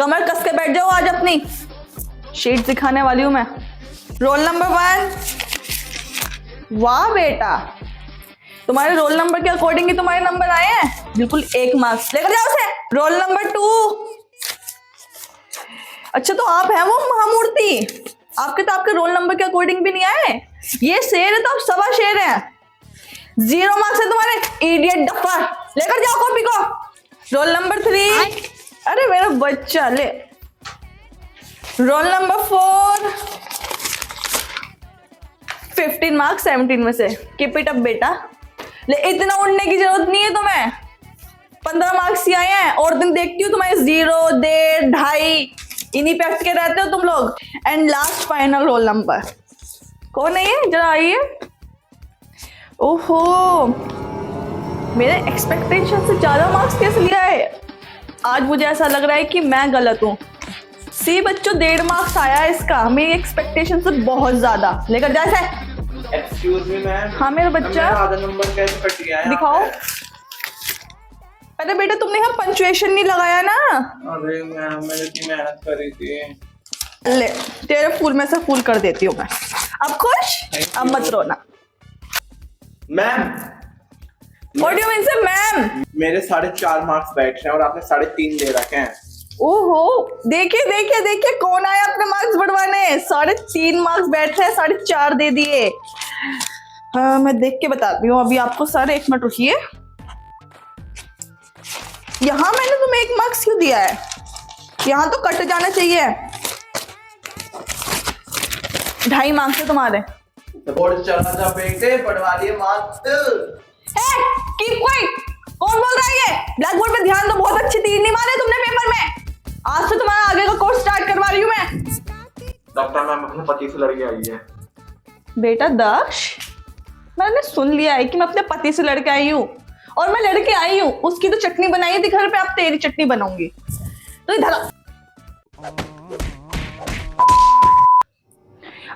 कमर कस के बैठ जाओ, आज अपनी शीट दिखाने वाली हूं मैं। Roll number 1। वाह बेटा, तुम्हारे रोल नंबर के अकॉर्डिंग ही तुम्हारे नंबर आए हैं, बिल्कुल 1 मार्क्स लेकर जाओ उसे। Roll number 2। अच्छा तो आप हैं वो महामूर्ति, आपके तो आपके रोल नंबर के अकॉर्डिंग भी नहीं आए। ये शेर है तो आप सवा शेर हैं। 0 मार्क्स है तुम्हारे, इडियट डफर। लेकर जाओ कॉपी को। Roll number 3। अरे मेरा बच्चा ले। Roll number 4। 15 मार्क्स 17 में से। कीप इट अप बेटा। ले, इतना उड़ने की जरूरत नहीं है तुम्हें। 15 मार्क्स ही आए हैं, और दिन देखती हूँ तुम्हारे 0, 1.5, 2.5 इन्हीं पे अटके रहते हो तुम लोग। And last final roll number कौन है ये, जरा आइए। ओहो, मेरे एक्सपेक्टेशन से ज्यादा मार्क्स कैसे लिया है। आज मुझे ऐसा लग रहा है कि मैं गलत हूँ। सी बच्चों 1.5 मार्क्स आया है इसका, मेरी एक्सपेक्टेशन से बहुत ज्यादा। लेकर जा इसे। Excuse me ma'am. हाँ मेरा बच्चा, आधा नंबर कैसे कट गया है? दिखाओ। अरे बेटा तुमने यहाँ पंचुएशन नहीं लगाया ना। अरे मैम मैंने इतनी मेहनत करी थी। ले, तेरे फूल में से फूल कर देती हूँ मैं। अब खुश, अब मत रोना। Ma'am what do you mean से मैम? मेरे 4.5 मार्क्स बैठ रहे हैं और आपने 3.5 दे रखे हैं। ओहो, देखिए देखिए देखिए कौन आया अपने मार्क्स बढ़वाने। 3.5 मार्क्स बैठ रहे हैं, 4.5 दे दिए। हाँ मैं देख के बताती हूँ अभी आपको सारे। 1 मिनट रुकिए। यहाँ मैंने तुम्हें 1 मार्क्स क्यों दिया है? यहाँ तो कट जाना चाहिए। 2.5 मार्क्स है तुम्हारे। बोर्ड चला जा बेटे, पढ़वा लिए मार्क्स। Keep quiet. कौन बोल रहा है ये? ब्लैक बोर्ड पे ध्यान दो। बहुत अच्छी तीर नहीं मारे तुमने पेपर में। आज से तुम्हारा आगे का कोर्स स्टार्ट करवा रही हूँ मैं। डॉक्टर मैम अपने पति से लड़के आई है। बेटा दक्ष, मैंने सुन लिया है कि मैं अपने पति से लड़के आई हूँ, और मैं लड़के आई हूँ। उसकी तो चटनी बनाई थी घर पे, अब तेरी चटनी बनाऊंगी। तो इधर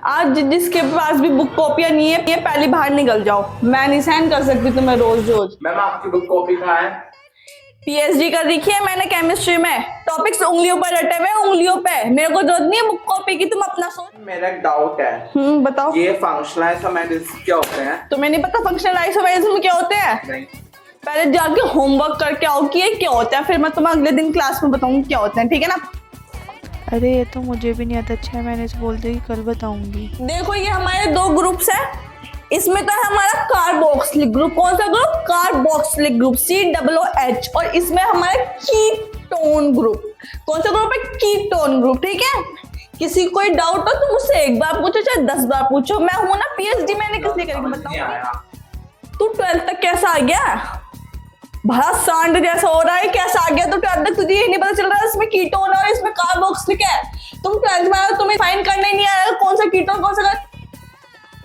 आज जिसके पास भी बुक कॉपियां नहीं है, ये पहले बाहर निकल जाओ। मैं नहीं सहन कर सकती तुम्हें रोज रोज। मैम आपकी बुक कॉपी कहाँ है? पीएचडी कर रखी है मैंने केमिस्ट्री में। टॉपिक्स उंगलियों पर रटे हुए, उंगलियों पे। मेरे को जरूरत नहीं है बुक कॉपी की, तुम अपना सोच। मेरा एक डाउट है। बताओ। ये फंक्शनलाइज क्या होते हैं? तुम्हें नहीं पता फंक्शनल आइसोमेरिज्म क्या होते हैं? नहीं। पहले जाके होमवर्क करके आओ कि ये क्या होता है, फिर मैं तुम्हें अगले दिन क्लास में बताऊंगी क्या होता है, ठीक है ना? अरे ये तो मुझे भी नहीं आता। अच्छा मैंने इसे बोल दिया कि कल बताऊंगी। देखो ये हमारे 2 ग्रुप्स हैं। इसमें तो है हमारा कार्बोक्सिलिक ग्रुप। कौन सा ग्रुप? Carboxylic group, COOH। और इसमें हमारा कीटोन ग्रुप। कौन सा ग्रुप है? कीटोन ग्रुप, ठीक है। किसी को कोई डाउट हो तो मुझसे 1 बार पूछो चाहे 10 बार पूछो। मैं हूं ना पीएचडी, मैंने किस लिए करके बताऊंगी। तू 12th तक कैसा आ गया? भला सांड जैसा हो रहा है, कैसा आ गया? तो 12th तक तुझे ये नहीं पता चल रहा है इसमें कीटोन और इसमें कार्बोक्सिलिक है। तुम 12th में आए, तुम्हें फाइन करना ही नहीं आया कौन सा कीटोन कौन सा।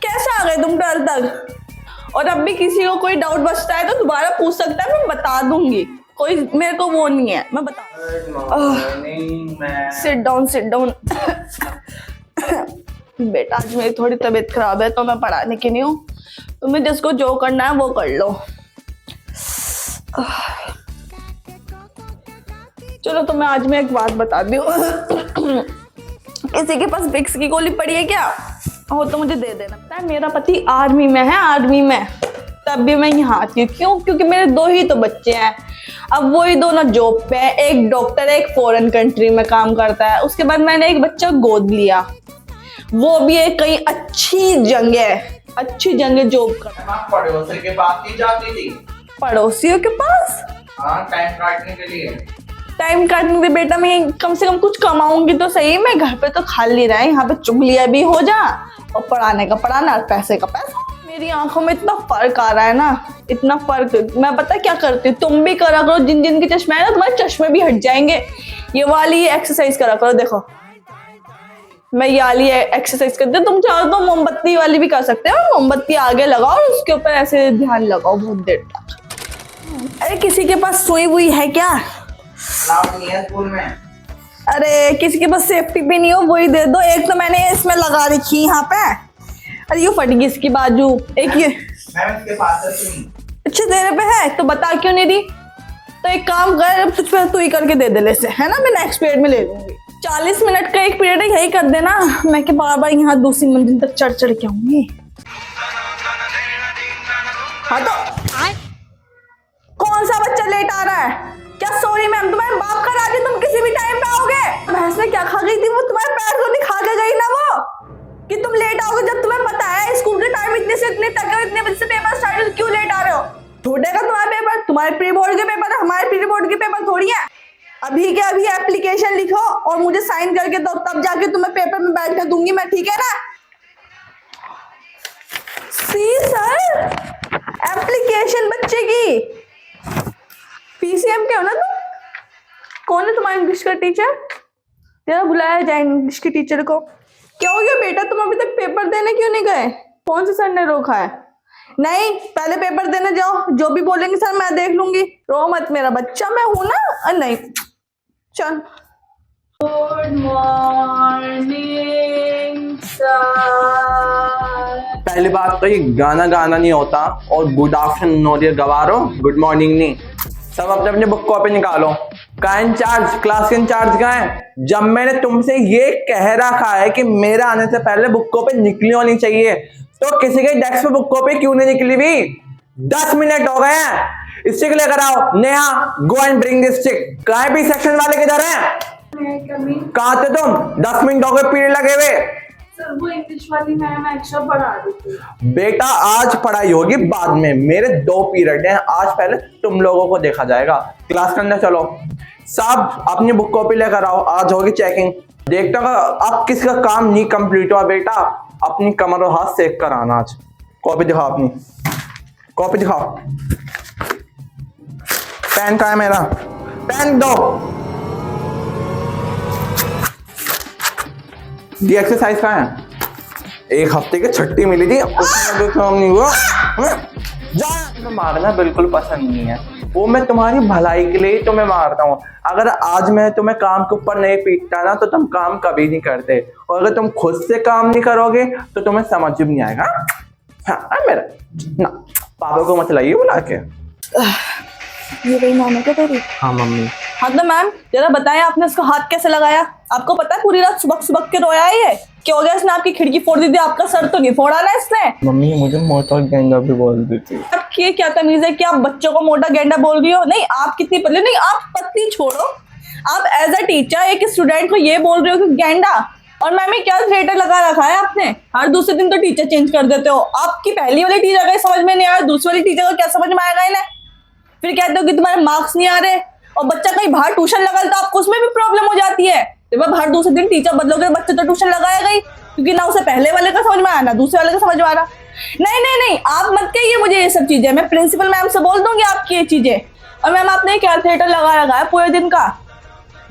कैसे आ गए तुम 12th तक? और अब भी किसी को कोई डाउट बचता है तो दोबारा पूछ सकता है, मैं बता दूंगी। कोई मेरे को वो नहीं है, मैं बता। Sit down sit down. बेटा आज मेरी थोड़ी तबीयत खराब है तो मैं पढ़ाने की नहीं हूँ। तुम्हें जिसको जो करना है वो कर लो। चलो तुम्हें आज मैं एक बात बता दी हूँ। किसी के पास विक्स की गोली पड़ी है क्या? हो तो मुझे दे देना। पता है मेरा पति आर्मी में है, आर्मी में। तब भी मैं यहाँ आती हूँ। क्यों? क्योंकि मेरे 2 ही तो बच्चे हैं। अब वो ही दोनों जॉब पे है। एक डॉक्टर है, एक फॉरेन कंट्री में काम करता है। उसके बाद मैंने एक बच्चा गोद लिया, वो भी एक कहीं अच्छी जगह जॉब कर। पड़ोसी के पास नहीं जाती थी? पड़ोसियों के पास? हाँ, टाइम काटने के लिए। टाइम काटने के बेटा, मैं कम से कम कुछ कमाऊंगी तो सही। मैं घर पे तो खाली रहे, यहाँ पे चुगलियां भी हो जा, और पढ़ाने का पढ़ाना और पैसे का पैसा। मेरी आंखों में इतना फर्क आ रहा है ना, इतना फर्क। मैं पता क्या करती हूँ, तुम भी करा करो। जिन जिन के चश्मे है ना, तुम्हारे चश्मे भी हट जाएंगे। ये वाली एक्सरसाइज करा करो। देखो मैं ये वाली एक्सरसाइज करती हूँ। तुम चाहो तो मोमबत्ती वाली भी कर सकते हो। मोमबत्ती आगे लगाओ और उसके ऊपर ऐसे ध्यान लगाओ बहुत देर तक। अरे किसी के पास सुई हुई है क्या? नहीं है स्कूल में। अरे किसी के पास सेफ्टी भी नहीं हो, वही दे दो। एक तो मैंने इसमें लगा रखी यहाँ पे। अरे ये फट गई इसकी बाजू। एक ये मैम इसके पास है सुई। अच्छा तेरे पे है तो बता क्यों नहीं दी? तो एक काम कर, अब तुझ पे तू ही करके दे दे ले से, है ना, मैं नेक्स्ट पीरियड में ले लूंगी। 40 मिनट का एक पीरियड है, यही कर देना, मैं के बार बार यहाँ दूसरी मंजिल तक चढ़ चढ़ के आऊंगी। हाँ तो कौन सा बच्चा लेट आ रहा है? क्या सॉरी मैम, तुम्हारे बाप का राजी, तुम किसी भी टाइम पे आओगे। भैंस ने क्या खा गई थी, वो तुम्हारे पैर को दिखा के गई ना वो, कि तुम लेट आओगे, जब तुम्हें पता है स्कूल के टाइम इतने से इतने तक है, इतने बजे से पेपर स्टार्ट है, क्यों लेट आ रहे हो? छोटेगा तुम्हारा पेपर, तुम्हारे प्री बोर्ड के पेपर है, हमारे प्री बोर्ड के पेपर थोड़ी है। अभी के अभी एप्लीकेशन लिखो और मुझे साइन करके दो, तब जाके तुम्हें पेपर में बैठ कर दूंगी मैं, ठीक है ना? सी सर, एप्लीकेशन बच्चे की, पीसीएम के हो ना तुम? कौन है तुम्हारा इंग्लिश का टीचर? तेरा बुलाया जाए इंग्लिश के टीचर को। क्या हो गया बेटा, तुम अभी तक पेपर देने क्यों नहीं गए? कौन से सर ने रोका है? नहीं, पहले पेपर देने जाओ, जो भी बोलेंगे सर मैं देख लूंगी, रो मत मेरा बच्चा, मैं हूं ना। नहीं चल। Good morning sir. पहली बात तो ये गाना गाना नहीं होता, और गुड आफ्टरनून हो रही है गवारो, गुड मॉर्निंग नहीं। सब अपने अपने बुक कॉपी निकालो। कहाँ इंचार्ज, क्लास के इंचार्ज कहाँ है? जब मैंने तुमसे ये कह रखा है कि मेरे आने से पहले बुक कॉपी निकली होनी चाहिए, तो किसी के डेस्क पे बुक कॉपी क्यों नहीं निकली हुई? 10 मिनट हो गए हैं, स्टिक लेकर आओ। Neha, go and bring this stick. कहाँ है बी सेक्शन वाले, किधर हैं? कहाँ थे तुम? 10 मिनट हो गए पीरियड लगे हुए। सर वो इंग्लिश वाली मैम एक्स्ट्रा पढ़ा रही थी। बेटा आज पढ़ाई होगी बाद में, मेरे 2 पीरियड हैं, आज पहले तुम लोगों को देखा जाएगा। क्लास के अंदर चलो, सब अपनी बुक कॉपी लेकर आओ, आज होगी चेकिंग। देखता हूँ अब किसका काम नहीं कंप्लीट हुआ। बेटा अपनी कमर और हाथ सेक कर आना आज। कॉपी दिखाओ, अपनी कॉपी दिखाओ। पेन कहाँ है मेरा? पेन दो। ये एक्सरसाइज कहाँ है? एक हफ्ते की छुट्टी मिली थी, उसमें भी काम नहीं हुआ। जा, मारना बिल्कुल पसंद नहीं है, वो मैं तुम्हारी भलाई के लिए ही तुम्हें मारता हूँ। अगर आज मैं तुम्हें काम के ऊपर नहीं पीटता ना, तो तुम काम कभी नहीं करते, और अगर तुम खुद से काम नहीं करोगे तो तुम्हें समझ भी नहीं आएगा। हाँ मेरा ना, पापा को मत लाइए बुला के। ये वही नाम है क्या तेरी? हाँ मम्मी। हाँ तो मैम जरा बताएं, आपने उसका हाथ कैसे लगाया? आपको पता है पूरी रात सुबह सुबह के रोया है ये? क्या हो गया, इसने आपकी खिड़की फोड़ दी थी? आपका सर तो नहीं फोड़ा ना इसने? मम्मी मुझे मोटा गेंडा भी बोल दी थी। आपकी क्या तमीज है कि आप बच्चों को मोटा गेंडा बोल रही हो? नहीं, आप कितनी पतली, नहीं आप पतली छोड़ो, आप एज अ टीचर एक स्टूडेंट को ये बोल रहे हो कि गेंडा। और मैम क्या थिएटर लगा रखा है आपने? हर दूसरे दिन तो टीचर चेंज कर देते हो। आपकी पहली वाली टीचर का समझ में नहीं आया, दूसरी वाली टीचर को क्या समझ में आएगा इन्हें? फिर कहते हो कि तुम्हारे मार्क्स नहीं आ रहे, और बच्चा कहीं बाहर ट्यूशन लगा तो आपको उसमें भी प्रॉब्लम हो जाती है। जब हर दूसरे दिन टीचर बदलोगे, बच्चा तो ट्यूशन लगाएगा ही, क्योंकि ना उसे पहले वाले का समझ में आया ना दूसरे वाले का समझ में आ रहा। नहीं नहीं नहीं, आप मत कहिए मुझे ये सब चीजें, मैं प्रिंसिपल मैम से बोल दूंगी आपकी ये चीजें। और मैम आपने क्या थिएटर लगा रखा है पूरे दिन का?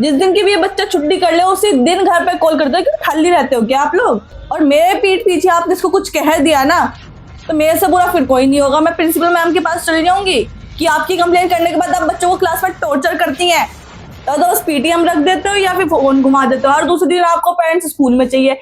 जिस दिन की भी ये बच्चा छुट्टी कर ले उसी दिन घर पे कॉल करते हो कि खाली रहते हो क्या आप लोग? और मेरे पीठ पीछे आपने इसको कुछ कह दिया ना, तो मेरे से बुरा फिर कोई नहीं होगा। मैं प्रिंसिपल मैम के पास चली जाऊंगी कि आपकी कंप्लेन करने के बाद आप बच्चों को क्लास में टॉर्चर करती हैं, तो बस पीटीएम रख देते हो या फिर फोन घुमा देते हो, हर दूसरे दिन आपको पेरेंट्स स्कूल में चाहिए।